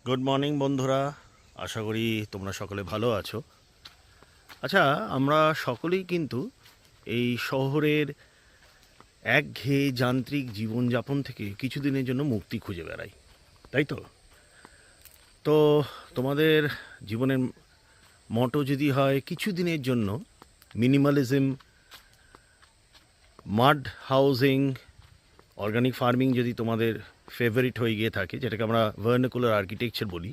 Good morning বন্ধুরা, আশা করি তোমরা সকলে ভালো আছো। আচ্ছা, আমরা সকলেই কিন্তু এই শহরের একঘেয়ে যান্ত্রিক জীবনযাপন থেকে কিছুদিনের জন্য মুক্তি খুঁজে বেড়াই, তাই তো? তো তোমাদের জীবনের মটো যদি হয় কিছুদিনের জন্য মিনিমালিজম, মাড হাউজিং, অর্গানিক ফার্মিং যদি তোমাদের ফেভারিট হয়ে গিয়ে থাকে, যেটাকে আমরা ভার্নাকুলার আর্কিটেকচার বলি,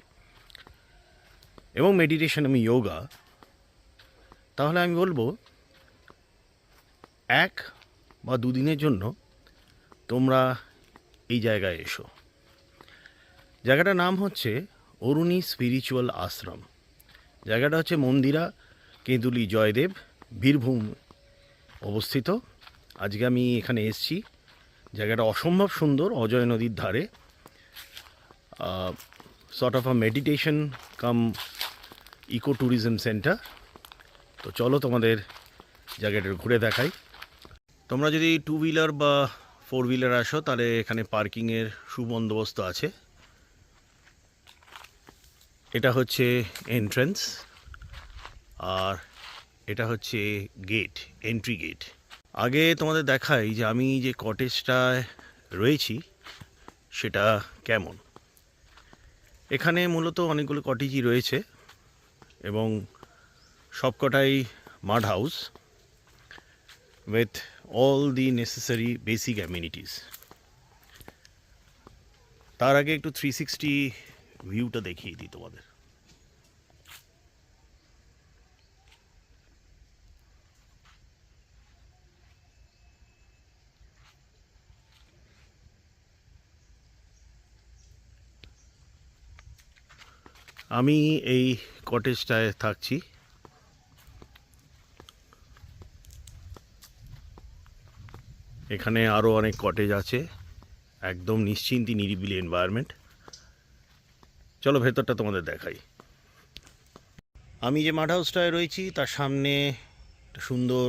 এবং মেডিটেশন এবং যোগা, তাহলে আমি বলবো এক বা দুদিনের জন্য তোমরা এই জায়গায় এসো। জায়গাটার নাম হচ্ছে অরুণী স্পিরিচুয়াল আশ্রম। জায়গাটা হচ্ছে মন্দিরা, কেঁদুলি, জয়দেব, বীরভূম অবস্থিত। আজকে আমি এখানে এসেছি। জায়গাটা অসম্ভব সুন্দর, অজয় নদীর ধারে, sort of a meditation cum eco tourism centre. তো চলো তোমাদের জায়গাটা ঘুরে দেখাই। তোমরা যদি টু হুইলার বা ফোর হুইলার আসো, তাহলে এখানে পার্কিংয়ের সুবন্দোবস্ত আছে। এটা হচ্ছে এন্ট্রান্স, আর এটা হচ্ছে গেট, এন্ট্রি গেট। আগে তোমাদের দেখাই যে আমি যে কটেজটায় রয়েছি সেটা কেমন। এখানে মূলত অনেকগুলো কটেজই রয়েছে এবং সবকটাই মাড house with all the necessary basic amenities. তার আগে একটু 360 ভিউটা দেখিয়ে দিই তোমাদের। আমি এই কটেজটায় থাকছি। এখানে আরও অনেক কটেজ আছে, একদম নিশ্চিন্তি নিরিবিলি এনভায়রনমেন্ট। চলো ভেতরটা তোমাদের দেখাই। আমি যে মাড হাউসটায় রয়েছি তার সামনে একটা সুন্দর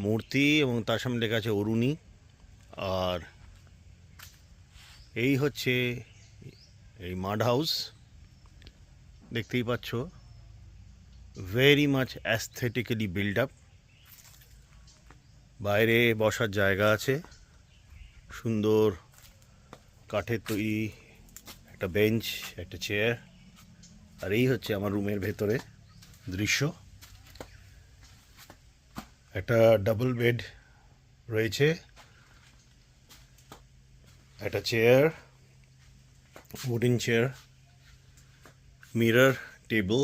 মূর্তি এবং তার সামনে লেখা আছে অরুণী। আর এই হচ্ছে এই মাড হাউস, দেখতেই পাচ্ছ, very much aesthetically build up. বাইরে বসার জায়গা আছে, সুন্দর কাঠের তৈরি একটা বেঞ্চ, একটা চেয়ার। আর এই হচ্ছে আমার রুমের ভেতরে দৃশ্য। একটা ডাবল বেড রয়েছে, একটা chair, wooden chair, mirror, table.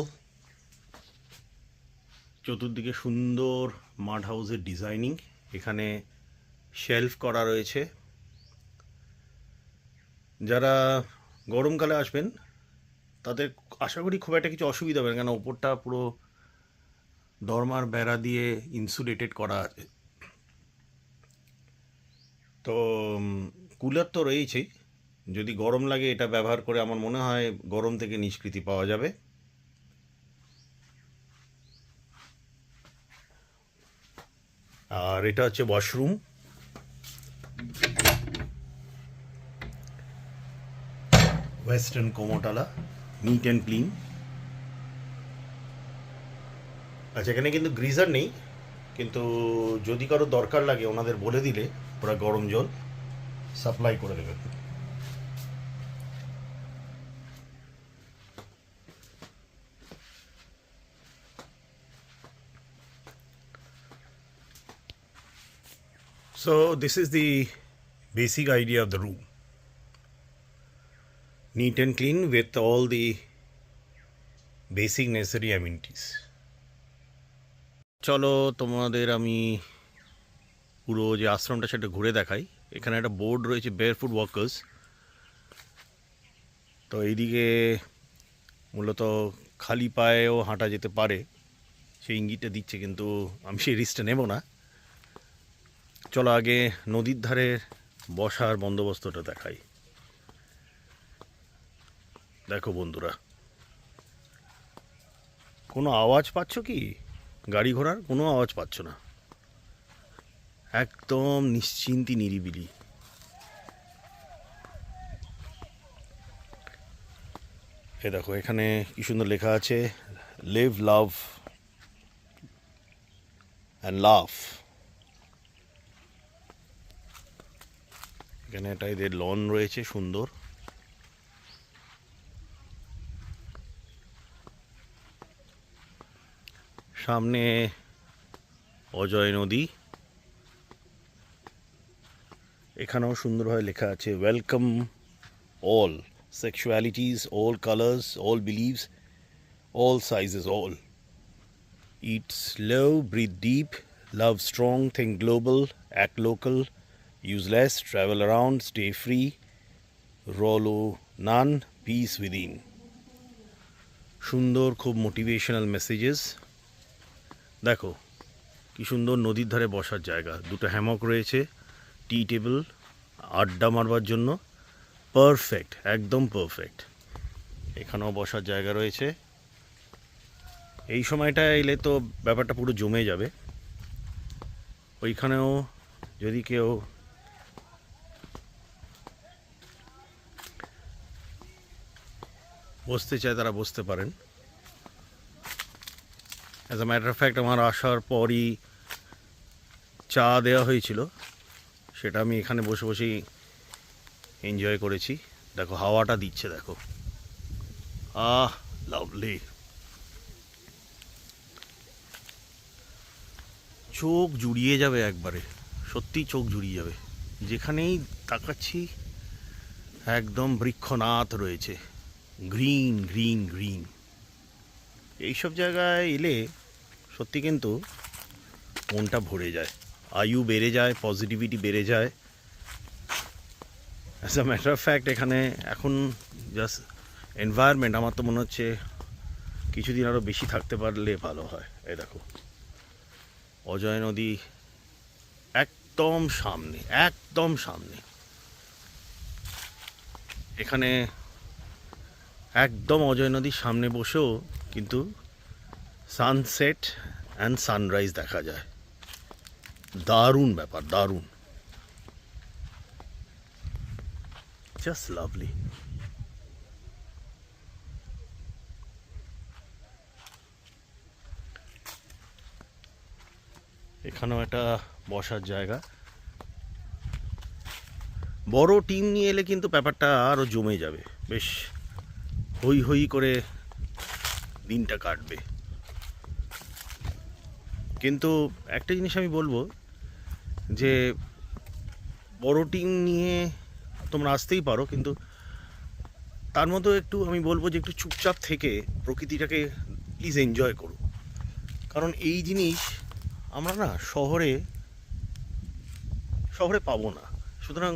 চতুর্দিকে সুন্দর মাড হাউসের ডিজাইনিং। এখানে শেলফ করা রয়েছে। যারা গরমকালে আসবেন তাদের আশা করি খুব একটা কিছু অসুবিধা হবে না, কেন ওপরটা পুরো দরমার বেড়া দিয়ে ইনসুলেটেড করা আছে। তো কুলার তো রয়েছেই, যদি গরম লাগে এটা ব্যবহার করে আমার মনে হয় গরম থেকে নিষ্কৃতি পাওয়া যাবে। আর এটা হচ্ছে ওয়াশরুম। ওয়েস্টার্ন কোমোটালা, নিট অ্যান্ড ক্লিন। আচ্ছা, এখানে কিন্তু গ্রিজার নেই, কিন্তু যদি কারো দরকার লাগে ওনাদের বলে দিলে ওরা গরম জল সাপ্লাই করে দেবে। So this is the basic idea of the room. Neat and clean with all the basic necessary amenities. চলো তোমাদের আমি পুরো যে আশ্রমটা সেটা ঘুরে দেখাই। এখানে একটা বোর্ড রয়েছে, বেয়ারফুট ওয়াকার্স। তো এইদিকে মূলত খালি পায়েও হাঁটা যেতে পারে, সেই ইঙ্গিতটা দিচ্ছে, কিন্তু আমি সেই রিস্কটা নেব না। চলো আগে নদীর ধারে বসার বন্দোবস্তটা দেখাই। দেখো বন্ধুরা, কোনো আওয়াজ পাচ্ছ কি? গাড়ি ঘোড়ার কোনো আওয়াজ পাচ্ছ না, একদম নিশ্চিন্তি নিরিবিলি। এই দেখো এখানে কি সুন্দর লেখা আছে, লিভ লাভ অ্যান্ড লাভ। এখানে একটা এদের লন রয়েছে সুন্দর। সামনে অজয় নদী। এখানেও সুন্দরভাবে লেখা আছে, welcome all sexualities, all colours, all beliefs, all sizes, all eat slow, breathe deep, love strong, think global, act local, use less, travel around, stay free, রলো নান, পিস উইদিন। সুন্দর খুব মোটিভেশনাল মেসেজেস। দেখো কি সুন্দর নদীর ধারে বসার জায়গা, দুটো হ্যামক রয়েছে, টি টেবিল, আড্ডা মারবার জন্য পারফেক্ট, একদম পারফেক্ট। এখানেও বসার জায়গা রয়েছে। এই সময়টা এলে তো ব্যাপারটা পুরো জমে যাবে। ওইখানেও যদি কেউ বসতে চায় তারা বসতে পারেন। As a matter of fact আমার আসার পরই চা দেওয়া হয়েছিল, সেটা আমি এখানে বসে বসেই এনজয় করেছি। দেখো হাওয়াটা দিচ্ছে, দেখো, আহ লাভলি। চোখ জুড়িয়ে যাবে একবারে, সত্যি চোখ জুড়িয়ে যাবে। যেখানেই তাকাচ্ছি একদম বৃক্ষনাথ রয়েছে, গ্রিন গ্রিন গ্রিন। এইসব জায়গায় এলে সত্যি কিন্তু মনটা ভরে যায়, আয়ু বেড়ে যায়, পজিটিভিটি বেড়ে যায়। As a matter of fact এখানে এখন জাস্ট এনভায়রনমেন্ট আমার তো মনে হচ্ছে কিছুদিন আরও বেশি থাকতে পারলে ভালো হয়। এই দেখো অজয় নদী একদম সামনে, একদম সামনে। এখানে একদম অজয় নদীর সামনে বসেও কিন্তু সানসেট অ্যান্ড সানরাইজ দেখা যায়। দারুণ ব্যাপার, দারুণ, জাস্ট লাভলি। এখানেও একটা বসার জায়গা। বড় টিম নিয়ে এলে কিন্তু ব্যাপারটা আরও জমে যাবে, বেশ হই হই করে দিনটা কাটবে। কিন্তু একটা জিনিস আমি বলবো যে বড় টিম নিয়ে তোমরা আসতেই পারো, কিন্তু তার মতো একটু আমি বলবো যে একটু চুপচাপ থেকে প্রকৃতিটাকে প্লিজ এনজয় করো। কারণ এই জিনিস আমরা না শহরে শহরে পাবো না। সুতরাং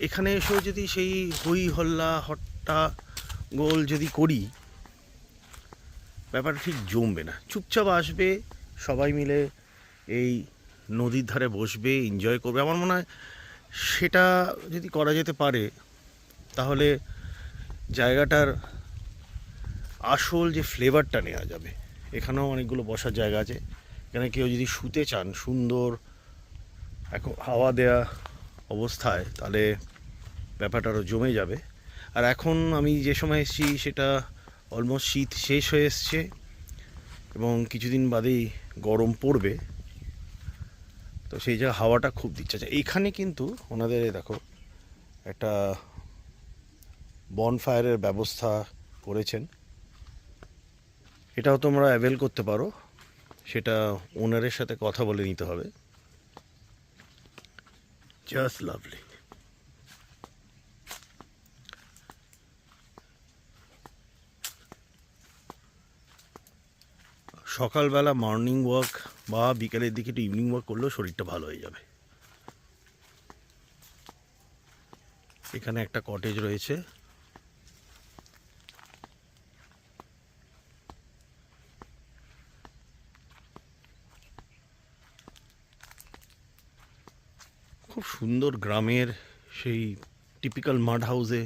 এখানে এসেও যদি সেই হই হল্লা হট্টা গোল যদি করি, ব্যাপারটা ঠিক জমবে না। চুপচাপ আসবে, সবাই মিলে এই নদীর ধারে বসবে, এনজয় করবে। আমার মনে হয় সেটা যদি করা যেতে পারে তাহলে জায়গাটার আসল যে ফ্লেভারটা নেওয়া যাবে। এখানেও অনেকগুলো বসার জায়গা আছে, এখানে কেউ যদি শুতে চান সুন্দর এখন হাওয়া দেয়া অবস্থায়, তাহলে ব্যাপারটা আরও জমে যাবে। আর এখন আমি যে সময় এসেছি সেটা অলমোস্ট শীত শেষ হয়ে এসছে এবং কিছুদিন বাদেই গরম পড়বে, তো সেই জায়গায় হাওয়াটা খুব দিচ্ছে। আচ্ছা এইখানে কিন্তু ওনাদের দেখো একটা বনফায়ারের ব্যবস্থা করেছেন, এটাও তোমরা অ্যাভেল করতে পারো। সেটা ওনারের সাথে কথা বলে নিতে হবে। Just lovely. সকালবেলা মর্নিং ওয়াক বা বিকেলের দিকে একটু ইভিনিং ওয়াক করলেও শরীরটা ভালো হয়ে যাবে। এখানে একটা কটেজ রয়েছে, খুব সুন্দর গ্রামের সেই টিপিক্যাল মাড হাউসে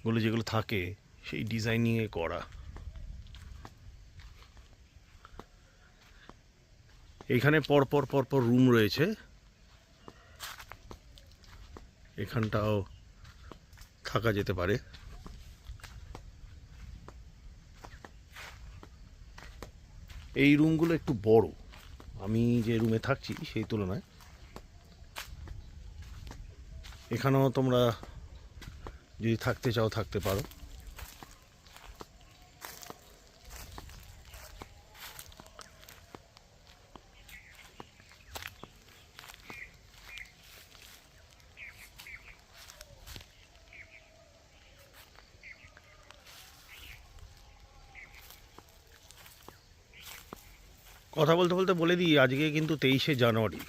গুলো যেগুলো থাকে সেই ডিজাইনিংয়ে করা। এইখানে পরপর পরপর রুম রয়েছে, এখানটাও থাকা যেতে পারে। এই রুমগুলো একটু বড়, আমি যে রুমে থাকছি সেই তুলনায়। এখানেও তোমরা যদি থাকতে চাও থাকতে পারো। কথা বলতে বলতে বলে দিই, আজকে কিন্তু 23শে জানুয়ারি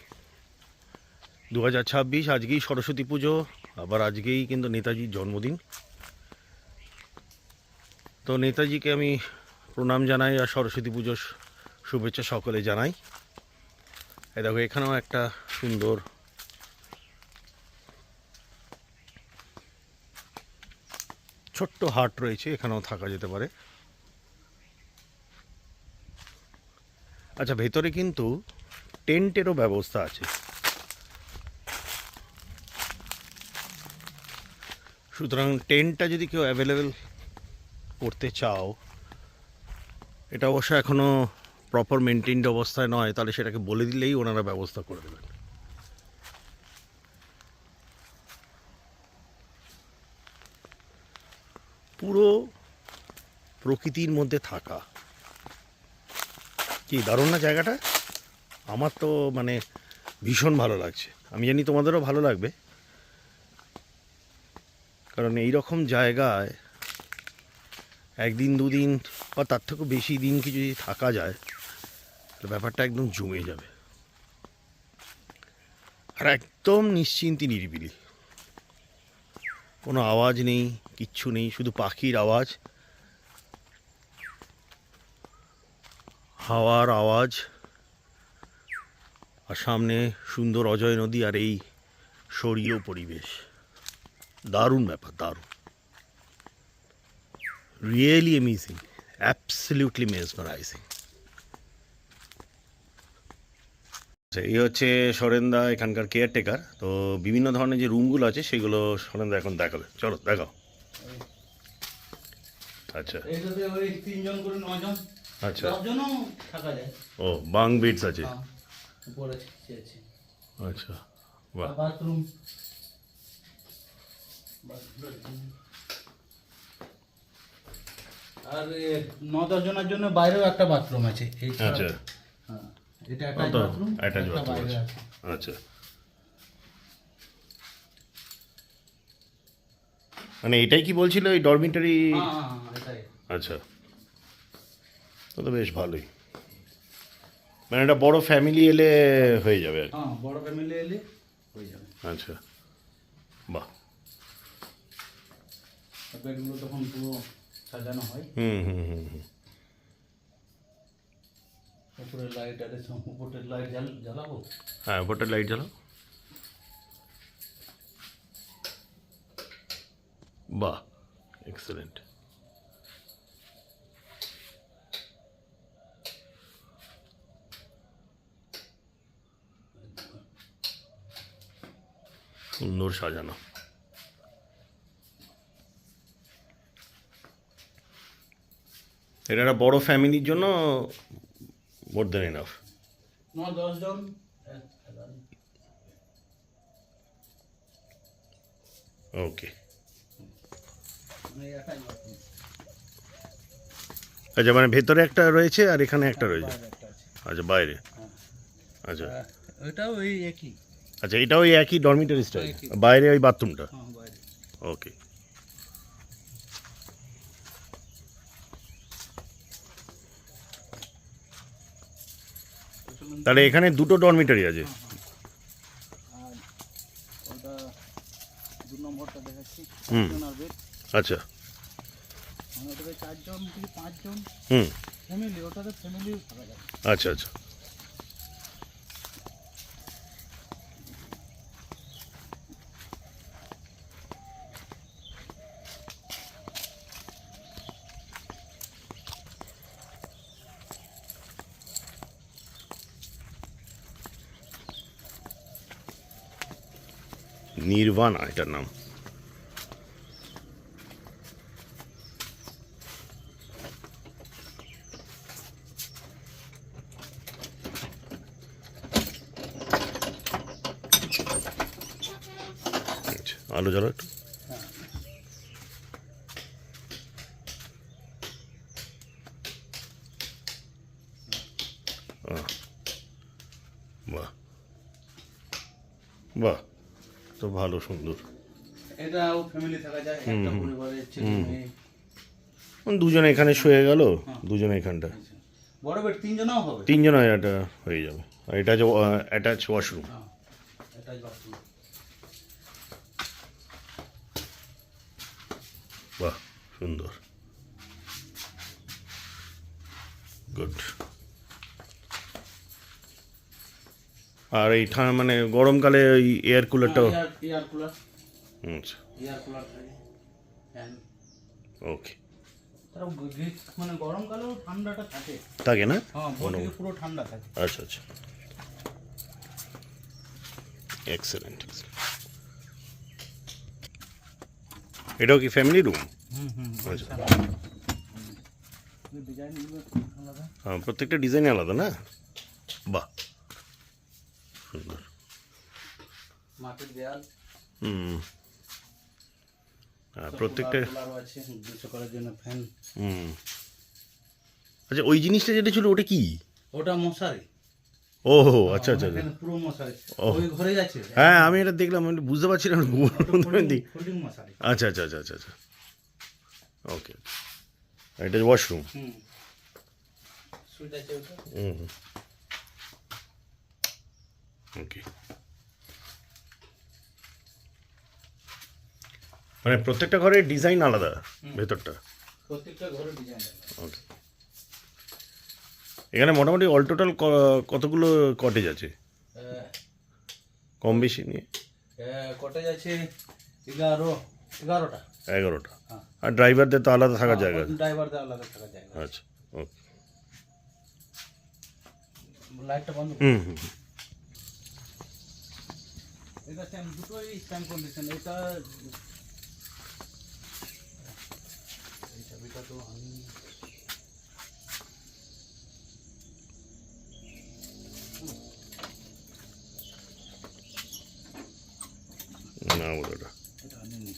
2026, আজকেই সরস্বতী পুজো, আবার আজকেই কিন্তু নেতাজির জন্মদিন। তো নেতাজিকে আমি প্রণাম জানাই আর সরস্বতী পুজোর শুভেচ্ছা সকলে জানাই। এই দেখো এখানেও একটা সুন্দর ছোট্ট হাট রয়েছে, এখানেও থাকা যেতে পারে। আচ্ছা, ভেতরে কিন্তু টেন্টেরও ব্যবস্থা আছে, সুতরাং টেন্টটা যদি কেউ অ্যাভেলেবেল করতে চাও, এটা অবশ্য এখনও প্রপার মেনটেন্ড অবস্থায় নয়, তাহলে সেটাকে বলে দিলেই ওনারা ব্যবস্থা করে দেবেন। পুরো প্রকৃতির মধ্যে থাকা, কি দারুণ না জায়গাটা? আমার তো মানে ভীষণ ভালো লাগছে, আমি জানি তোমাদেরও ভালো লাগবে। কারণ এই রকম জায়গায় একদিন দুদিন বা তার থেকেও বেশি দিন কি যদি থাকা যায়, ব্যাপারটা একদম জমে যাবে। আর একদম নিশ্চিন্তি নিরিবিলি, কোনো আওয়াজ নেই, কিচ্ছু নেই, শুধু পাখির আওয়াজ, হাওয়ার আওয়াজ, আর সামনে সুন্দর অজয় নদী আর এই সরীয় পরিবেশ। দারুণ ব্যাপার, দারুণ, রিয়েলি অ্যামেজিং, অ্যাবসলিউটলি মেসমারাইজিং। এই হচ্ছে সরেনদা এখানকার কেয়ারটেকার। তো বিভিন্ন ধরনের যে রুমগুলো আছে সেগুলো সরেনদা এখন দেখাবে, চলো দেখাও। আচ্ছা এইটাতে ওই 3 জন করে 9 জন, আচ্ছা, 10 জনও থাকা যায়। ও বাং বেডস আছে, হ্যাঁ, উপরে আছে। আচ্ছা, বাহ, বাথরুম, আর 9-10 জনের জন্য বাইরেও একটা বাথরুম আছে। এই আচ্ছা, হ্যাঁ, এটা একটা তো বাথরুম, অ্যাটাচ একটা বাথরুম বাইরে আছে, আছে। আচ্ছা। মানে এটাই কি বলছিল এই ডরমিটারি? হ্যাঁ হ্যাঁ হ্যাঁ, এটাই। আচ্ছা, তো বেশ ভালোই, মানে একটা বড় ফ্যামিলি এলে হয়ে যাবে আর কি। হ্যাঁ, বড় ফ্যামিলি এলে হয়ে যাবে। আচ্ছা, বাহ, বেডগুলো তখন পুরো সাজানো হয়। হুম হুম হুম হুম, উপরে লাইট আছে, উপরে লাইট জ্বালাবো। হ্যাঁ ওপরটা লাইট জ্বালাও, বাহ, এক্সেলেন্ট। সুন্দর সাজানো। এটা একটা বড় ফ্যামিলির জন্য মোর দেন এনাফ। 9-10 জন। ওকে, মানে একাই বাথরুম। আচ্ছা, মানে ভেতরে একটা রয়েছে আর এখানে একটা রয়েছে, বাইরে একটা আছে। আচ্ছা বাইরে, হ্যাঁ। আচ্ছা ওইটাও ওই একই। আচ্ছা, এটাও ওই একই ডরমিটারি স্টাইল, একই। বাইরে ওই বাথরুমটা, হ্যাঁ, বাইরে। ওকে। তাহলে এখানে দুটো ডরমিটারি আছে, আর ওটা 2 নম্বরটা দেখাচ্ছি, হুম। 4 জন আর বেড। আচ্ছা, মানে ওটাতে 4 জন থেকে 5 জন হুম, ফ্যামিলি, ওটাতে ফ্যামিলিও থাকা যায়। আচ্ছা আচ্ছা, নির্বাণা এটার নাম। আলো জ্বালো একটু। হ্যাঁ। বাহ বাহ, তো ভালো সুন্দর। এটাও ফ্যামিলি থাকা যায়, একটা পরিবারের ছেলে মেয়ে। দুজনে এখানে শুয়ে গেল, দুজনে এখানটা, বড় বেড তিনজনও হবে। তিনজনে এটা হয়ে যাবে। আর এটা যে অ্যাটাচ ওয়াশরুম। হ্যাঁ, এটাই বাথরুম। বাহ সুন্দর, গুড। আর এই মানে গরমকালে ওই এয়ার কুলারটাও। এয়ার কুলার, আচ্ছা, এয়ার কুলার থাকে, ফ্যান। ওকে। তার মানে গরমকালেও ঠান্ডাটা থাকে। থাকে না? হ্যাঁ, বডিতে পুরো ঠান্ডা থাকে। আচ্ছা আচ্ছা, এক্সেলেন্ট। এটাও কি ফ্যামিলি রুম? আচ্ছা, ডিজাইন আলাদা। হ্যাঁ, প্রত্যেকটা ডিজাইন আলাদা না? বাহ সুন্দর। মাটির দেয়াল। হুম, প্রত্যেকটা। কুলারও আছে, দুশো করার জন্য ফ্যান। হুম, আচ্ছা, ওই জিনিসটা যেটা ছিল ওটা কি? ওটা মশারি। ও আচ্ছা আচ্ছা, এখানে পুরো মশারি। ও। ওই ঘরেই আছে। হ্যাঁ আমি এটা দেখলাম, আমি বুঝতে পারছিলাম না। ফোল্ডিং মশারি। আচ্ছা আচ্ছা আচ্ছা আচ্ছা আচ্ছা, ওকে। এটা ওয়াশরুম। হুম, সুইচ আছে ওটা। হুম, ওকে। মানে প্রত্যেকটা ঘরের ডিজাইন আলাদা ভেতরটা? প্রত্যেকটা ঘরে ডিজাইন আছে। ওকে। এখানে মোটামুটি অল টোটাল কতগুলো কটেজ আছে কম বেশি নিয়ে? কটেজ আছে 11টা। 11টা। হ্যাঁ। আর ড্রাইভারদের তো আলাদা থাকার জায়গা আছে? ড্রাইভারদের আলাদা থাকার জায়গা। আচ্ছা, ওকে। লাইটটা বন্ধ। হুম হুম, এটা সেম, দুটোই সেম কন্ডিশন। এটা এই চাবিটা তো আমি না ওটা। এটা আনিনি।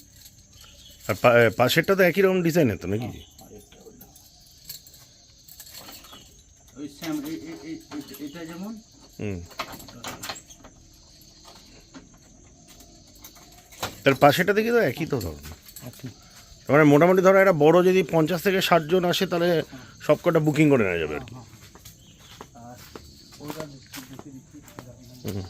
আর পাশেরটা তো একই রকম ডিজাইনের তো নাকি? আরেকটা হলো ওই সেম, এটা যেমন। হুম, তার পাশেটা দেখি তো একই তো ধরুন। মানে মোটামুটি ধরো একটা বড় যদি 50 থেকে 60 জন আসে, তাহলে সব কটা বুকিং করে নেওয়া যাবে আর কি। আর ওটা দেখি হুম,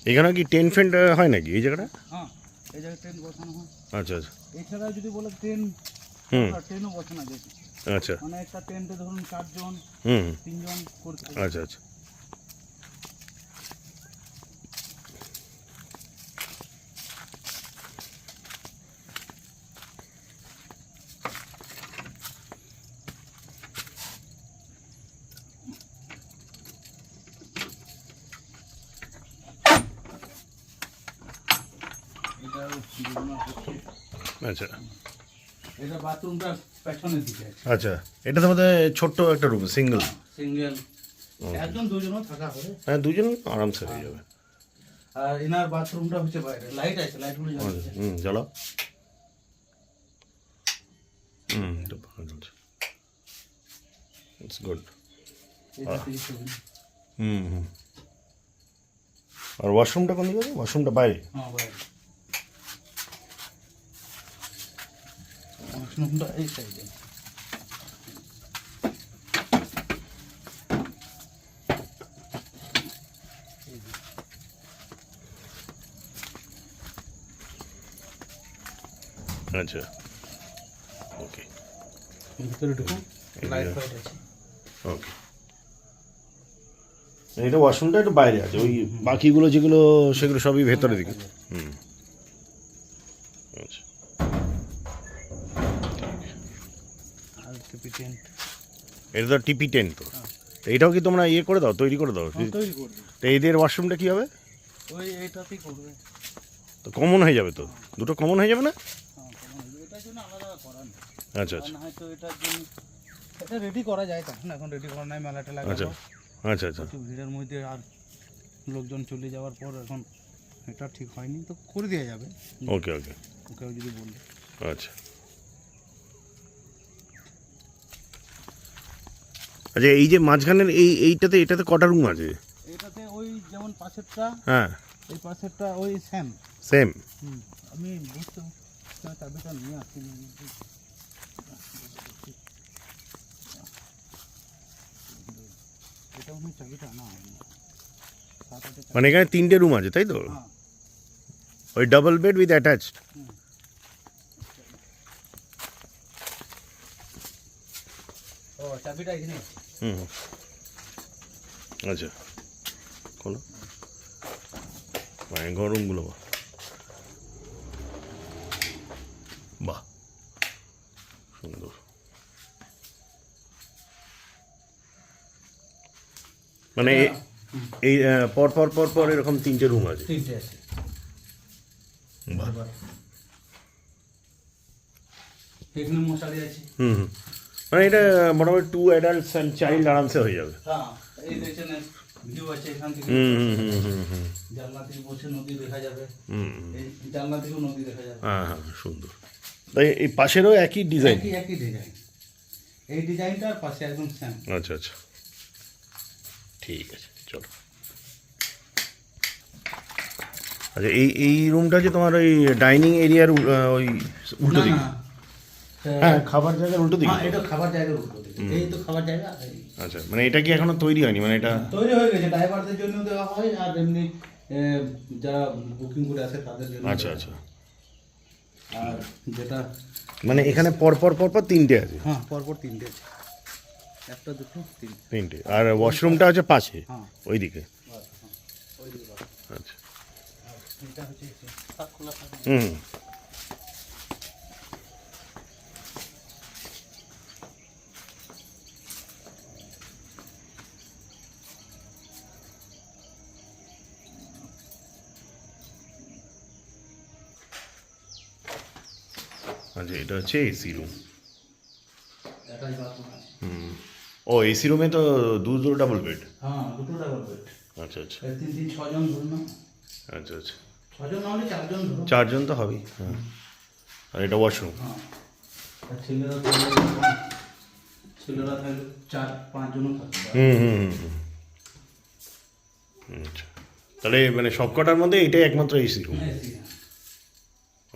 এখানে কি টেন্ট ফেন্ট হয় নাকি এই জায়গাটা? হ্যাঁ, এই জায়গায় ট্রেন বসানো হয়। আচ্ছা আচ্ছা, এছাড়া যদি বলে ট্রেন, হুম, ট্রেনও বসানো যায়। আচ্ছা, মানে একটা টেন্টে ধরুন 4 জন, হুম, 3 জন করতে পারে। আচ্ছা আচ্ছা। এটা বিভিন্ন হচ্ছে। আচ্ছা এটা বাথরুমটা পেছনের দিকে আছে। আচ্ছা, এটা তো আমাদের ছোট্ট একটা রুম, সিঙ্গেল। সিঙ্গেল, একজন দুজনও থাকা হবে। হ্যাঁ, দুজন আরামসে হয়ে যাবে। আর এনার বাথরুমটা হচ্ছে বাইরে। লাইট আছে, লাইটগুলো জ্বলছে। হুম, জ্বালাও। হুম, এটা ভালো চলছে, ইটস গুড। এটা 30 সেকেন্ড। হুম হুম। আর ওয়াশরুমটা কোন দিকে? ওয়াশরুমটা বাইরে? হ্যাঁ, বাইরে। ওয়াশরুমটা এই সাইডে। আচ্ছা, ওকে ভিতরে ঢুকুন, লাইট ফাইট আছে। ওকে। এটা ওয়াশরুমটা একটু বাইরে আছে, ওই বাকিগুলো যেগুলো সেগুলো সবই ভেতরের দিকে। হুম, আচ্ছা। আর টিপি টেন্ট। এটা তো টিপি টেন্ট তো। তো এটাও কি তোমরা ইয়ে করে দাও, তৈরি করে দাও? তৈরি করবে। তো এদের ওয়াশরুমটা কী হবে? ওই এইটাতেই করবে। তো কমন হয়ে যাবে তো, দুটো কমন হয়ে যাবে না? হ্যাঁ, এটার জন্য আলাদা আচ্ছা আর আচ্ছা না হয়তো এটার জন্য এটা রেডি করা যায় তখন, এখন রেডি করা নাই, মেলাটা আচ্ছা লাগাবো আচ্ছা আচ্ছা প্রচুর ভিড়ের মধ্যে, আর লোকজন চলে যাওয়ার পর এখন এটা ঠিক হয়নি, তো করে দেওয়া যাবে ওকে ওকে কেউ যদি বললে। আচ্ছা আচ্ছা এই যে মাঝখানের এইটাতে এটাতে কটা রুম আছে? এটাতে ওই যেমন পাশেরটা, হ্যাঁ এই পাশেরটা ওই সেম। সেম। আমি বুঝতে চাবিটা নিয়ে আসছি, এটা মনে হয় চাবিটা আনা হয়নি। মানে এখানে 3টে রুম আছে তাই তো? হ্যাঁ। ওই ডাবল বেড উইথ অ্যাটাচড। ও চাবিটা এখানে। হুম আচ্ছা খোলো, ভয়ঙ্কর রুমগুলো বাহ সুন্দর। মানে এই পর পর পর পর এরকম 3টে রুম আছে? 3টে আছে। বাহ। এখানে মশারি আছে। হুম মানে এটা মোটামুটি 2 অ্যাডাল্টস অ্যান্ড চাইল্ড আরামসে হয়ে যাবে। হ্যাঁ, এই দেখছেন ভিউ আছে এখান থেকে, জানলা থেকে বসে নদী দেখা যাবে, এই জানলা থেকেও নদী দেখা যাবে। হ্যাঁ হ্যাঁ সুন্দর। তাই এই পাশেরও একই ডিজাইন? একই ডিজাইন, এই ডিজাইনটা আর পাশে একদম সেম। আচ্ছা আচ্ছা ঠিক আছে চলো। আচ্ছা এই রুমটা যে তোমার ওই ডাইনিং এরিয়ার ওই উল্টো দিকে? হ্যাঁ খাবার জায়গার উল্টো দিকে? হ্যাঁ, এটা খাবার জায়গার উল্টো দিকে, এই তো খাবার জায়গা। আচ্ছা মানে এটা কি এখনো তৈরি হয়নি? মানে এটা তৈরি হয়ে গেছে, ড্রাইভারদের জন্য দেওয়া হয়, আর এমনি যারা বুকিং করে আসে তাদের জন্য। আচ্ছা আচ্ছা আর যেটা মানে এখানে পর পর পর পর 3টে আছে? হ্যাঁ, পরপর 3টে আছে, একটা দুটো 3টে। আর ওয়াশরুমটা আছে পাশে হ্যাঁ ওইদিকে? ওই দিকে। আচ্ছা এটা হচ্ছে খোলা থাকে। হুম আচ্ছা এটা হচ্ছে এসি রুম। এটাই বাথরুম আছে। ও এসি রুমে তো দুটো ডাবল বেড? হ্যাঁ, দুটো ডাবল বেড। আচ্ছা আচ্ছা 6 জন ধরুন না, আচ্ছা আচ্ছা 6 জন না হলে 4 জন ধরুন। 4জন তো হবেই। হ্যাঁ আর এটা ওয়াশরুম? হ্যাঁ, আর ছেলেরা থাকলে 4-5 জনও থাকতে পারে। আচ্ছা তাহলে মানে সবকটার মধ্যে এটাই একমাত্র এসি রুম? হ্যাঁ, এসি, হ্যাঁ।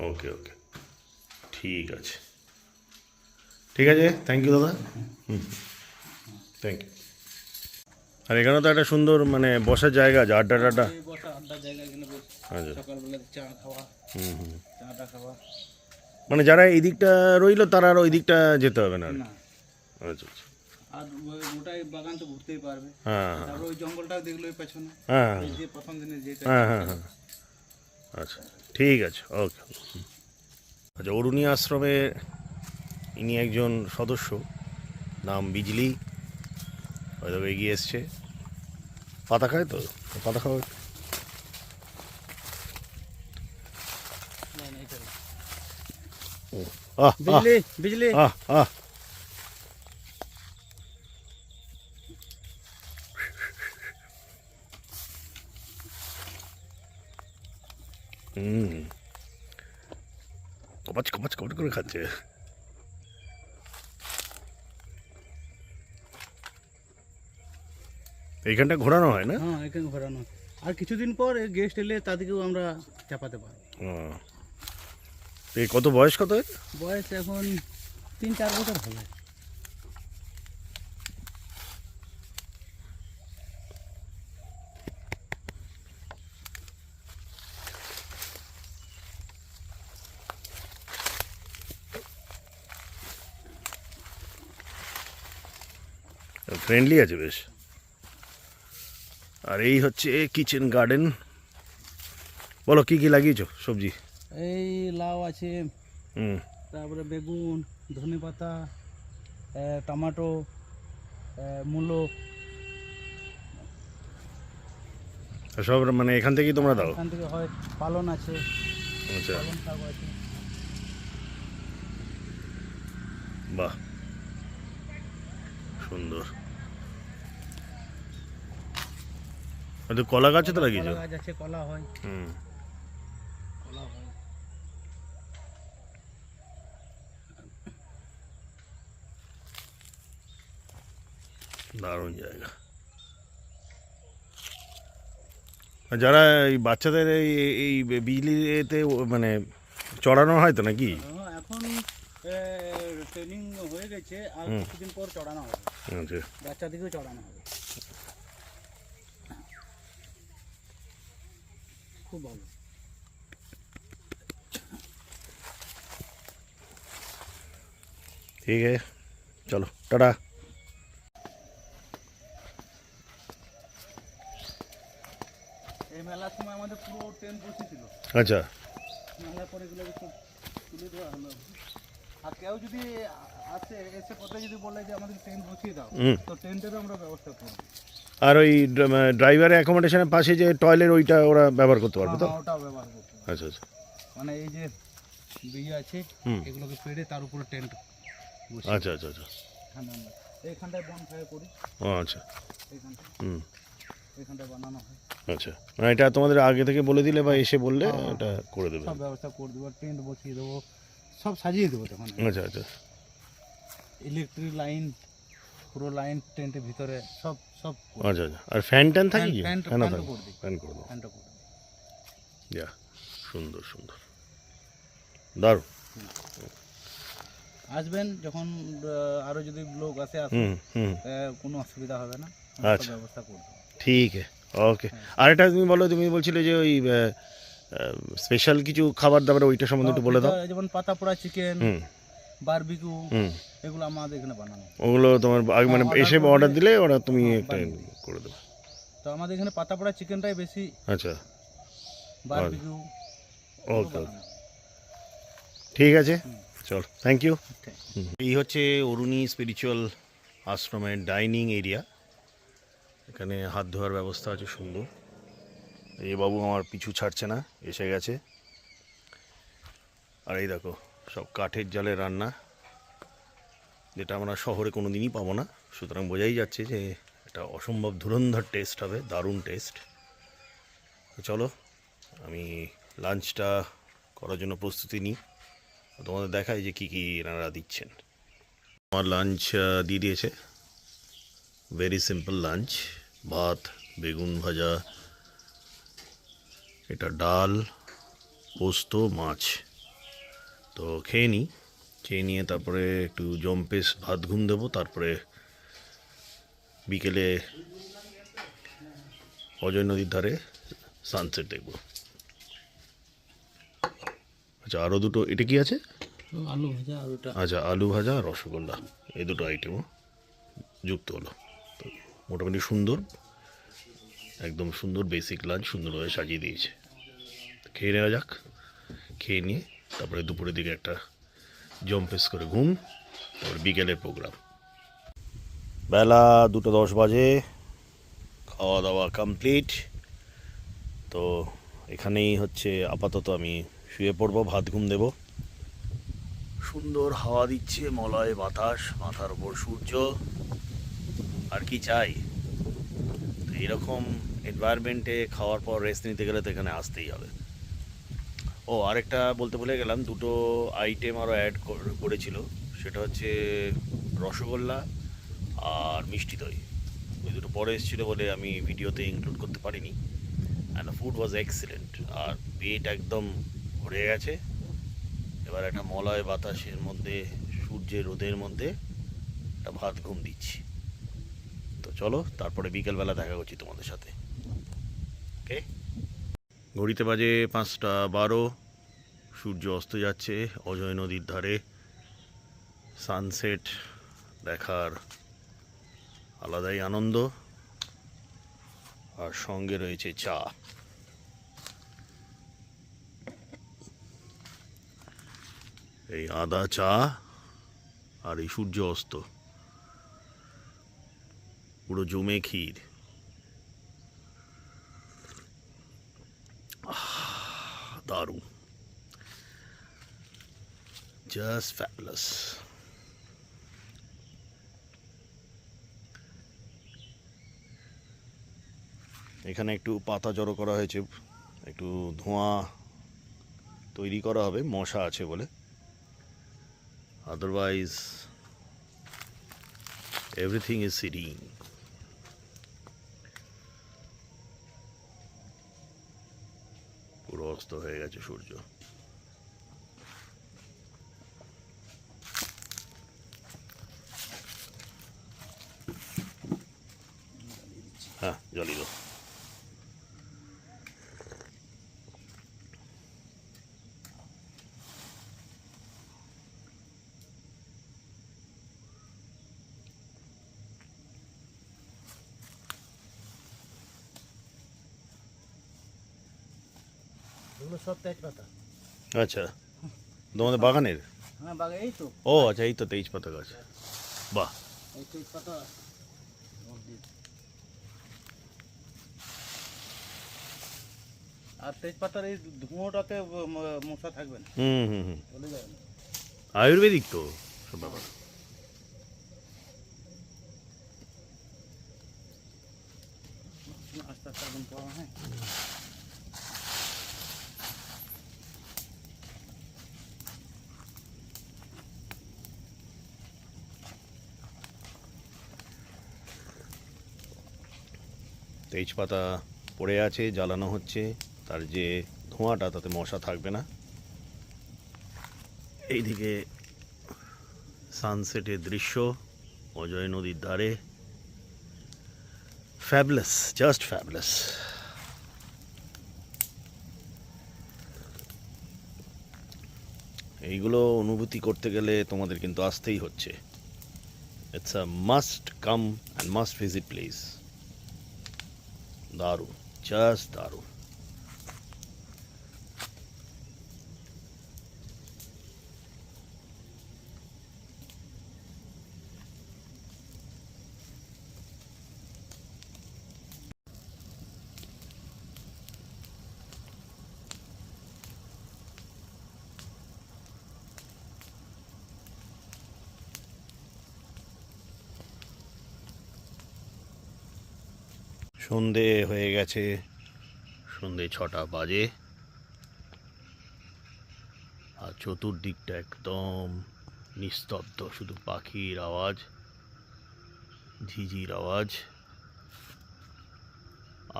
ওকে ওকে ঠিক আছে ঠিক আছে থ্যাংক ইউ দাদা। Thank you. আর এখানে তো একটা সুন্দর মানে বসার জায়গা আছে, আড্ডা টাড্ডা? এই বসা আড্ডার জায়গা এখানে বসে আচ্ছা সকালবেলা চা খাওয়া, চাটা খাওয়া। মানে যারা এই দিকটা রইলো তারা আর ওই দিকটা যেতে হবে না? না, আচ্ছা আচ্ছা আর ওটাই বাগান তো ঘুরতেই পারবে। হ্যাঁ তারপর ওই জঙ্গলটাও দেখলো ওই পেছনে, হ্যাঁ এই যে প্রথম দিনে যেটা। হ্যাঁ হ্যাঁ হ্যাঁ আচ্ছা ঠিক আছে ওকে। আচ্ছা অরুণী আশ্রমে ইনি একজন সদস্য, নাম বিজলি, হয়তো এগিয়ে এসছে। পাতা খায় তো? পাতা খাওয়া আহ বিজলি বিজলি আহ আহ কপাচ কপাচ কপাচ করে খাচ্ছে। এইখানটা ঘোরানো হয় না? হ্যাঁ, এখানে ঘোরানো। আর কিছুদিন পর গেস্ট এলে তাদেরকেও আমরা চাপাতে পারবো। এই কত বয়স কত? বয়স এখন 3-4 বছর হবে। ফ্রেন্ডলি আছে বেশ। আর এই হচ্ছে কিচেন গার্ডেন। বলো কি কি লাগিয়েছো সবজি? এই লাউ আছে, হুম তারপরে বেগুন, ধনেপাতা, টমেটো, মূলো। সব মানে এখান থেকেই তোমরা দাও? এখান থেকে হয়। পালন আছে, আচ্ছা পালন শাক আছে। বাহ, সুন্দর। তো কলা গাছে তো লাগিয়েছো? কলা গাছ আছে, কলা হয়, হুম, কলা হয়। দারুণ জায়গা। আর যারা এই বাচ্চাদের এই এই বিজলি এতে মানে চড়ানো হয় তো নাকি? এখন ট্রেনিং হয়ে গেছে, আর হুম। কিছুদিন পর চড়ানো হবে, আচ্ছা, বাচ্চাদেরকেও চড়ানো হবে। খুব ভালো। ঠিক আছে, চলো টাটা। এই মেলার সময় আমাদের পুরো টেন্ট বসেছিল, আচ্ছা, মেলার পরে এগুলো সব তুলে দেওয়া হলো। আর কেউ যদি আসে, এসে কথা যদি বলে যে আমাদের টেন্ট বসিয়ে দাও, হুম। তো টেন্টেরও আমরা ব্যবস্থা করবো। আর ওই ড্রাইভারের অ্যাকোমোডেশনের পাশে যে টয়লেট ওইটা ওরা ব্যবহার করতে পারবে তো? হ্যাঁ, ওটাও ব্যবহার করতে হবে। আচ্ছা আচ্ছা, মানে এই যে বিয়ে আছে, হুম। এগুলোকে পেড়ে তার উপরে টেন্ট আচ্ছা আচ্ছা আচ্ছা, এইখানটায় বন ফায়ার করি, ও আচ্ছা, এইখানটায় হুম, এইখানটায় বানানো হয়। আচ্ছা। মানে এটা তোমাদের আগে থেকে বলে দিলে বা এসে বললে হ্যাঁ, এটা করে দেবে? সব ব্যবস্থা করে দেবো, টেন্ট বসিয়ে দেবো, সব সাজিয়ে দেবো তখন। আচ্ছা আচ্ছা, ইলেকট্রিক লাইন, পুরো লাইন টেন্টের ভিতরে সব সব করে আচ্ছা আচ্ছা। আর ফ্যান ট্যান থাকে কি? ফ্যান- ফ্যানও ফ্যানটা থাকে? করে দিই। ফ্যান করে দেবো। ফ্যানটা করে দিই। যা, সুন্দর সুন্দর, দারুণ। আসবেন যখন, আরো যদি লোক আসে হুম হুম, কোনো অসুবিধা হবে না, আচ্ছা। সব ব্যবস্থা করে দেবো। ঠিক আছে, ওকে। হ্যাঁ। আর এটা তুমি বলো, তুমি বলছিলে যে ওই স্পেশাল কিছু খাবার দাবার ওইটা সম্বন্ধে একটু বলে দাও। যেমন পাতা পোড়া চিকেন, হুম বারবিকিউ, হুম, এগুলো আমাদের এখানে বানানো হয়। ওগুলো তোমার মানে order এসে করলে- অর্ডার দিলে ওরা তুমি হ্যাঁ, একটা বানিয়ে দিই। করে দেবে? তো আমাদের এখানে পাতা পোড়া চিকেনটাই বেশি, আচ্ছা, বারবিকিউ ওকে ওকে, ঠিক আছে, চল, থ্যাংক ইউ। ঠিক। এই হচ্ছে অরুণী স্পিরিচুয়াল আশ্রমের ডাইনিং এরিয়া। এখানে হাত ধোয়ার ব্যবস্থা আছে সুন্দর। এই বাবু আমার পিছু ছাড়ছে না, এসে গেছে। আর এই দেখো, সব কাঠের জালে রান্না, যেটা আমরা শহরে কোনো দিনই পাবো না। সুতরাং বোঝাই যাচ্ছে যে এটা অসম্ভব ধুরন্ধর টেস্ট হবে, দারুণ টেস্ট। তো চলো, আমি লাঞ্চটা করার জন্য প্রস্তুতি নিই, তোমাদের দেখাই যে কী কী এনারা দিচ্ছেন। আমার লাঞ্চ দিয়ে দিয়েছে, ভেরি সিম্পল লাঞ্চ। ভাত, বেগুন ভাজা, এটা ডাল, পোস্ত, মাছ। তো খেয়ে নিই, খেয়ে নিয়ে তারপরে একটু জম্পেশ ভাত ঘুম দেবো, তারপরে বিকেলে অজয় নদীর ধারে সানসেট দেখব। আচ্ছা, আরও দুটো, এটা কি আছে? আলু ভাজা আর ওটা আচ্ছা, আলু ভাজা আর রসগোল্লা, এই দুটো আইটেমও যুক্ত হলো। তো মোটামুটি সুন্দর, একদম সুন্দর বেসিক লাঞ্চ সুন্দরভাবে সাজিয়ে দিয়েছে। তো খেয়ে নেওয়া যাক, খেয়ে নিয়ে তারপরে দুপুরের দিকে একটা জম্পেস করে ঘুম, তারপরে বিকেলের প্রোগ্রাম। বেলা 2:10 বাজে, খাওয়া দাওয়া কমপ্লিট। তো এখানেই হচ্ছে আপাতত আমি শুয়ে পড়বো, ভাত ঘুম দেব। সুন্দর হাওয়া দিচ্ছে, মলয় বাতাস, মাথার ওপর সূর্য, আর কি চাই? তো এরকম এনভায়রনমেন্টে খাওয়ার পর রেস্ট নিতে গেলে তো এখানে আসতেই হবে। ও, আরেকটা বলতে ভুলে গেলাম, দুটো আইটেম আরও অ্যাড করেছিল, সেটা হচ্ছে রসগোল্লা আর মিষ্টি দই। ওই দুটো পরে এসেছিলো বলে আমি ভিডিওতে ইনক্লুড করতে পারিনি। And the food was excellent. আর পেট একদম ভরে গেছে। এবার একটা মলয় বাতাসের মধ্যে, সূর্যের রোদের মধ্যে একটা ভাত ঘুম দিচ্ছি। তো চলো, তারপরে বিকেলবেলা দেখা করছি তোমাদের সাথে। ওকে, ঘড়িতে বাজে 5:12, সূর্য অস্ত যাচ্ছে অজয় নদীর ধারে। সানসেট দেখার আলাদাই আনন্দ, আর সঙ্গে রয়েছে চা। এই আদা চা আর এই সূর্য অস্ত, পুরো জমে ক্ষীর। দারুণ, জাস্ট ফ্যাবুলাস। এখানে একটু পাতা জড়ো করা হয়েছে, একটু ধোঁয়া তৈরি করা হবে, মশা আছে বলে। Otherwise everything is serene. পুরো অস্ত হয়ে গেছে সূর্য। হ্যাঁ, জ্বালিয়ে দাও। এগুলো সব তেজপাতা। আচ্ছা, তোমাদের বাগানের? হ্যাঁ বাঘ এই তো, ও আচ্ছা, এই তো তেজপাতা গাছ। বাহ। এই তেজপাতা। আর তেজপাতার এই ধুঁয়োটাতে মশা থাকবে না, হুম হুম হুম। চলে যাবে না। আয়ুর্বেদিক তো সব ব্যাপার। আস্তে আস্তে আগুন পাওয়া, হ্যাঁ। তেজপাতা পড়ে আছে, জ্বালানো হচ্ছে, তার যে ধোঁয়াটা তাতে মশা থাকবে না। এইদিকে সানসেটের দৃশ্য অজয় নদীর ধারে, ফ্যাবলেস, জাস্ট ফ্যাবলেস। এইগুলো অনুভূতি করতে গেলে তোমাদের কিন্তু আসতেই হচ্ছে। It's a must come and must visit place. দারুণ, জাস্ট দারুণ। সন্ধে হয়ে গেছে, সন্ধে 6টা বাজে, আর চতুর্দিকটা একদম নিস্তব্ধ, শুধু পাখির আওয়াজ, ঝিঝির আওয়াজ,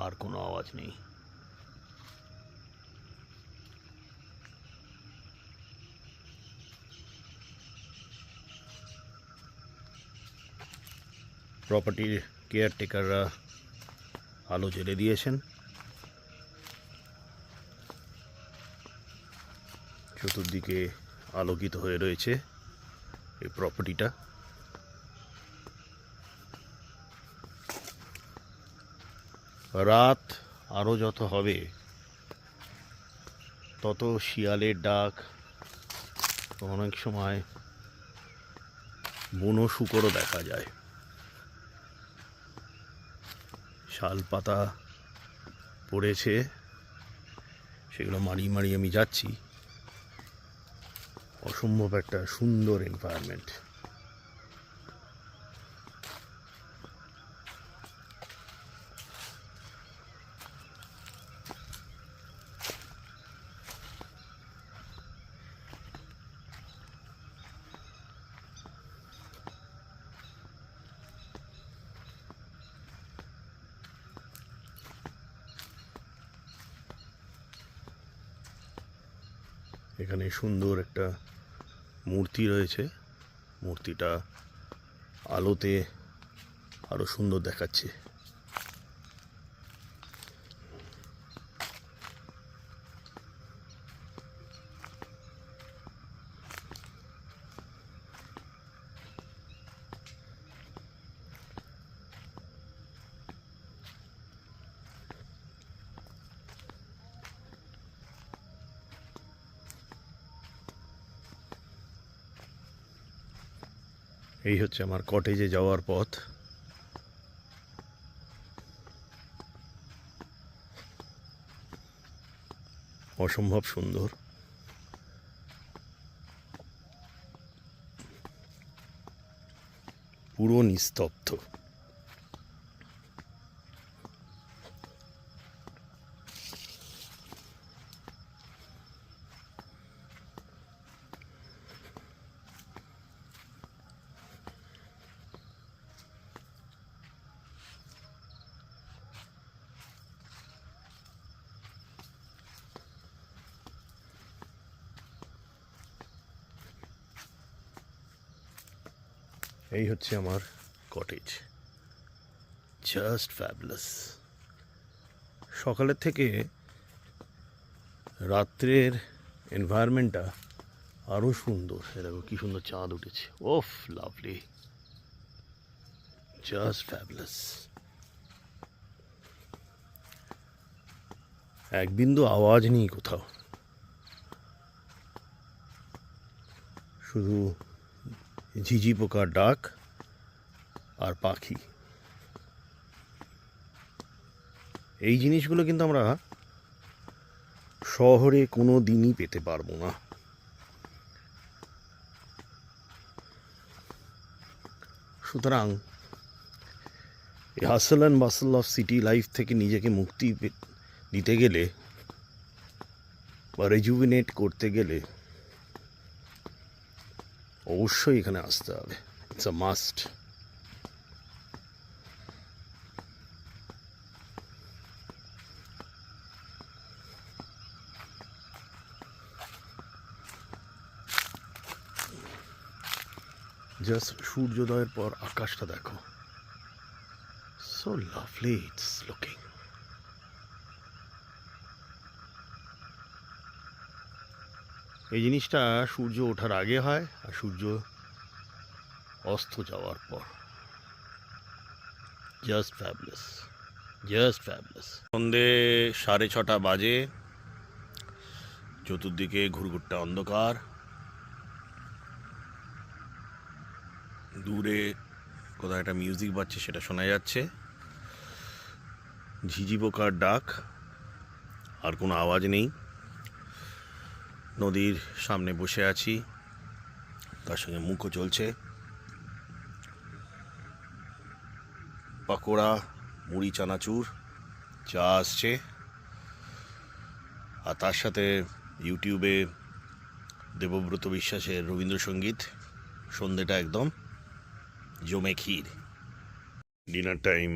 আর কোনো আওয়াজ নেই। প্রপার্টির কেয়ারটেকাররা আলো জ্বেলে দিয়েছেন। চতুর্দিকে আলোকিত হয়ে রয়েছে এই প্রপার্টিটা। রাত আরও যত হবে তত শিয়ালের ডাক, অনেক সময় বুনো শূকরও দেখা যায়। শাল পাতা পড়েছে, সেগুলো মারিয়ে মারিয়ে আমি যাচ্ছি। অসম্ভব একটা সুন্দর এনভায়রনমেন্ট। এখানে সুন্দর একটা মূর্তি রয়েছে, মূর্তিটা আলোতে আরো সুন্দর দেখাচ্ছে। এই হচ্ছে আমার কটেজে যাওয়ার পথ। অসম্ভব সুন্দর। পুরো নিস্তব্ধ। এই হচ্ছে আমার কটেজ, জাস্ট ফ্যাবুলাস। সকালের থেকে রাত্রের এনভায়রনমেন্টটা আরও সুন্দর। দেখো কি সুন্দর চাঁদ উঠেছে, ওফ লাভলি, জাস্ট ফ্যাবুলাস। এক বিন্দু আওয়াজ নেই কোথাও, শুধু ঝিঝি পোকার ডাক আর পাখি। এই জিনিসগুলো কিন্তু আমরা শহরে কোনো দিনই পেতে পারবো না। সুতরাং এই হাসল and Vasal of city life থেকে নিজেকে মুক্তি দিতে গেলে বা রেজুভিনেট করতে গেলে অবশ্যই এখানে আসতে হবে। It's a must. জাস্ট সূর্যোদয়ের পর আকাশটা দেখো, সো লাভলি ইটস লুকিং। এই জিনিসটা সূর্য ওঠার আগে হয় আর সূর্য অস্ত যাওয়ার পর। Just fabulous, just fabulous. সন্ধে 6:30 বাজে, চতুর্দিকে ঘুরঘুরটা অন্ধকার, দূরে কোথাও একটা মিউজিক বাজছে, সেটা শোনা যাচ্ছে। ঝিঝি পোকার ডাক, আর কোনো আওয়াজ নেই। নদীর সামনে বসে আছি, তার সঙ্গে মুখও চলছে। পাকোড়া, মুড়ি, চানাচুর, চা আসছে, আর তার সাথে ইউটিউবে দেবব্রত বিশ্বাসের রবীন্দ্রসঙ্গীত। সন্ধেটা একদম জমে ক্ষীর। ডিনার টাইম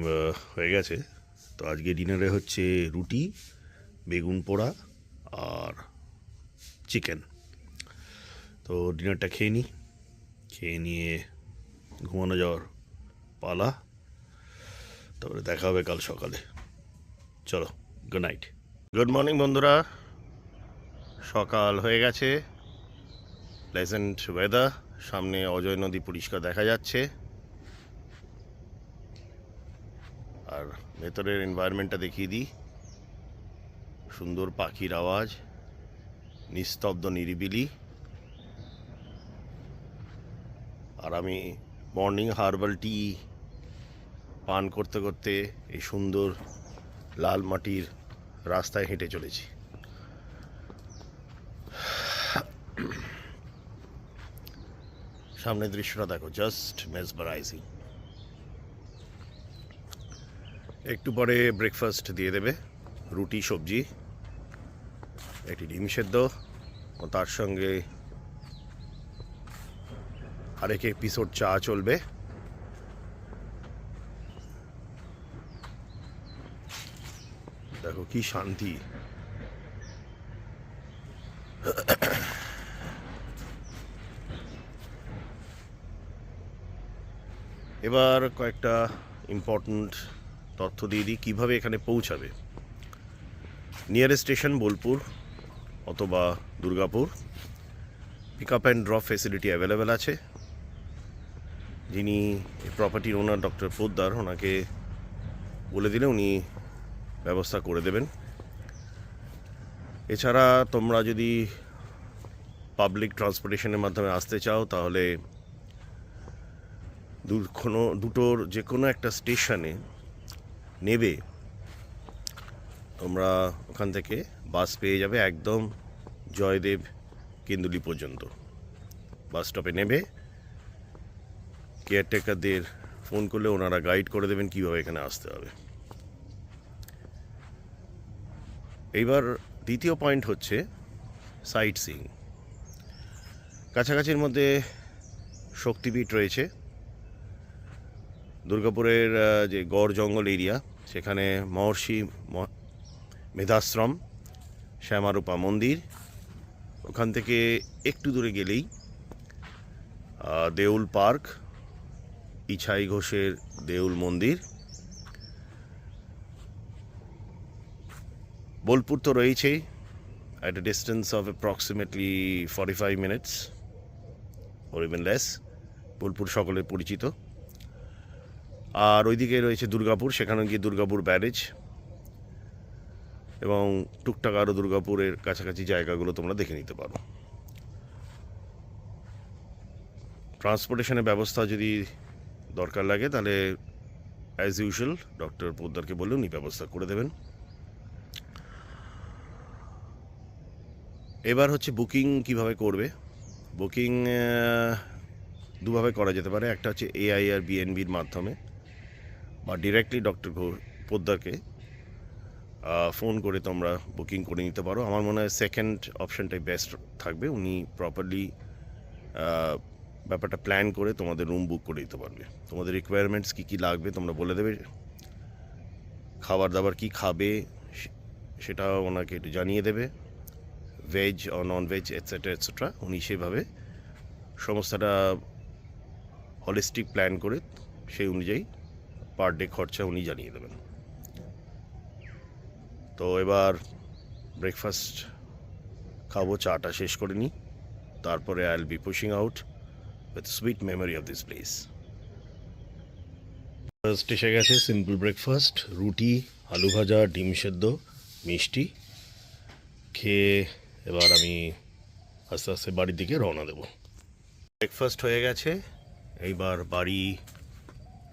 হয়ে গেছে, তো আজকে ডিনারে হচ্ছে রুটি, বেগুন পোড়া আর চিকেন। তো ডিনারটা খেয়ে নিই, খেয়ে নিয়ে ঘুমানো যাওয়ার পালা। তারপরে দেখা হবে কাল সকালে। চলো, গুড নাইট। গুড মর্নিং বন্ধুরা, সকাল হয়ে গেছে, প্লেজেন্ট ওয়েদার, সামনে অজয় নদী পরিষ্কার দেখা যাচ্ছে, আর ভেতরের এনভায়রনমেন্টটা দেখিয়ে দিই। সুন্দর পাখির আওয়াজ, নিস্তব্ধ নিরিবিলি, আর আমি মর্নিং হার্বাল টি পান করতে করতে এই সুন্দর লাল মাটির রাস্তায় হেঁটে চলেছি। সামনের দৃশ্যটা দেখো, জাস্ট মেসমারাইজিং। একটু পরে ব্রেকফাস্ট দিয়ে দেবে, রুটি, সবজি, একটি ডিম সেদ্ধ, ও তার সঙ্গে আরেক এপিসোড চা চলবে। দেখো কি শান্তি। এবার কয়েকটা ইম্পর্ট্যান্ট তথ্য দিয়ে দিই কীভাবে এখানে পৌঁছাবে। নিয়ারেস্ট স্টেশন বোলপুর অথবা Durgapur. Pick up and drop facility available আছে। যিনি প্রপার্টির ওনার ডক্টর পোদ্দার, ওনাকে বলে দিলে উনি ব্যবস্থা করে দেবেন। এছাড়া তোমরা যদি পাবলিক ট্রান্সপোর্টেশনের মাধ্যমে আসতে চাও, তাহলে দুটোর যে কোনো একটা স্টেশনে নেবে, তোমরা ওখান থেকে বাস পেয়ে যাবে একদম জয়দেব কেন্দুলি পর্যন্ত। বাস স্টপে নেবে, কেয়ারটেকারদের ফোন করলে ওনারা গাইড করে দেবেন কীভাবে এখানে আসতে হবে। এইবার দ্বিতীয় পয়েন্ট হচ্ছে সাইট সিইং। কাছাকাছির মধ্যে শক্তিপীঠ রয়েছে, দুর্গাপুরের যে গড় জঙ্গল এরিয়া, সেখানে মহর্ষি মেধাশ্রম, শ্যামারূপা মন্দির, ওখান থেকে একটু দূরে গেলেই দেউল পার্ক, ইছাই ঘোষের দেউল মন্দির। বোলপুর তো রয়েছেই, at a distance of approximately 45 minutes or even less. Bolpur সকলের পরিচিত। আর ওইদিকে রয়েছে দুর্গাপুর, সেখানে গিয়ে দুর্গাপুর ব্যারেজ এবং টুকটাক আরও দুর্গাপুরের কাছাকাছি জায়গাগুলো তোমরা দেখে নিতে পারো। ট্রান্সপোর্টেশনের ব্যবস্থা যদি দরকার লাগে তাহলে অ্যাজ ইউজুয়াল ডক্টর পোদ্দারকে বললে উনি ব্যবস্থা করে দেবেন। এবার হচ্ছে বুকিং কিভাবে করবে। বুকিং দুভাবে করা যেতে পারে, একটা হচ্ছে এআইআর বিএনবির মাধ্যমে বা ডিরেক্টলি ডক্টর পোদ্দারকে ফোন করে তোমরা বুকিং করে নিতে পারো। আমার মনে হয় সেকেন্ড অপশানটাই বেস্ট থাকবে, উনি প্রপারলি ব্যাপারটা প্ল্যান করে তোমাদের রুম বুক করে দিতে পারবে। তোমাদের রিকোয়ারমেন্টস কী কী লাগবে তোমরা বলে দেবে, খাবার দাবার কী খাবে সেটা ওনাকে একটু জানিয়ে দেবে, ভেজ ও নন ভেজ এটসেট্রা এটসেট্রা। উনি সেভাবে সমস্তটা হলিস্টিক প্ল্যান করে সেই অনুযায়ী পার ডে খরচা উনি জানিয়ে দেবেন। তো এবার ব্রেকফাস্ট খাবো, চাটা শেষ করে নিই, তারপরে I will be pushing out with sweet memory of this place. First এসে গেছে সিম্পল ব্রেকফাস্ট, রুটি, আলু ভাজা, ডিম সেদ্ধ, মিষ্টি খেয়ে এবার আমি আস্তে আস্তে বাড়ির দিকে রওনা দেব। ব্রেকফাস্ট হয়ে গেছে, এইবার বাড়ি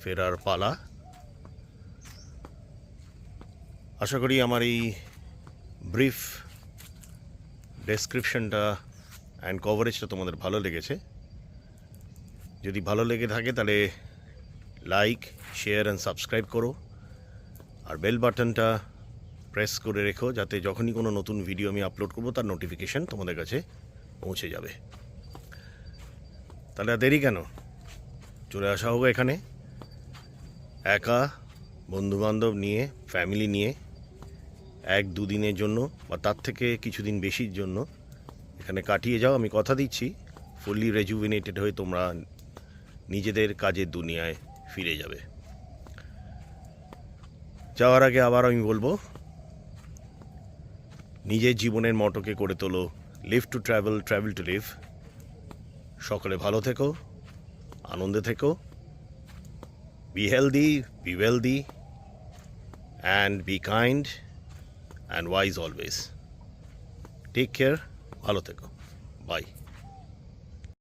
ফেরার পালা। আশা করি আমার এই ব্রিফ ডেসক্রিপশনটা অ্যান্ড কভারেজটা তোমাদের ভালো লেগেছে। যদি ভালো লেগে থাকে তাহলে লাইক, শেয়ার অ্যান্ড সাবস্ক্রাইব করো, আর বেল বাটনটা প্রেস করে রেখো যাতে যখনই কোনো নতুন ভিডিও আমি আপলোড করবো তার নোটিফিকেশান তোমাদের কাছে পৌঁছে যাবে। তাহলে আর দেরি কেন, চলে আসা হোক এখানে, একা বন্ধুবান্ধব নিয়ে, ফ্যামিলি নিয়ে 1-2 দিনের জন্য বা তার থেকে কিছুদিন বেশির জন্য এখানে কাটিয়ে যাও। আমি কথা দিচ্ছি ফুললি রেজুভিনেটেড হয়ে তোমরা নিজেদের কাজের দুনিয়ায় ফিরে যাবে। যাওয়ার আগে আবার আমি বলবো, নিজের জীবনের মটোকে করে তোলো live to travel, travel to live. সকলে ভালো থেকো, আনন্দে থেকো, be healthy, be wealthy and be kind and wise always. Take care, ভালো থেকো, বাই।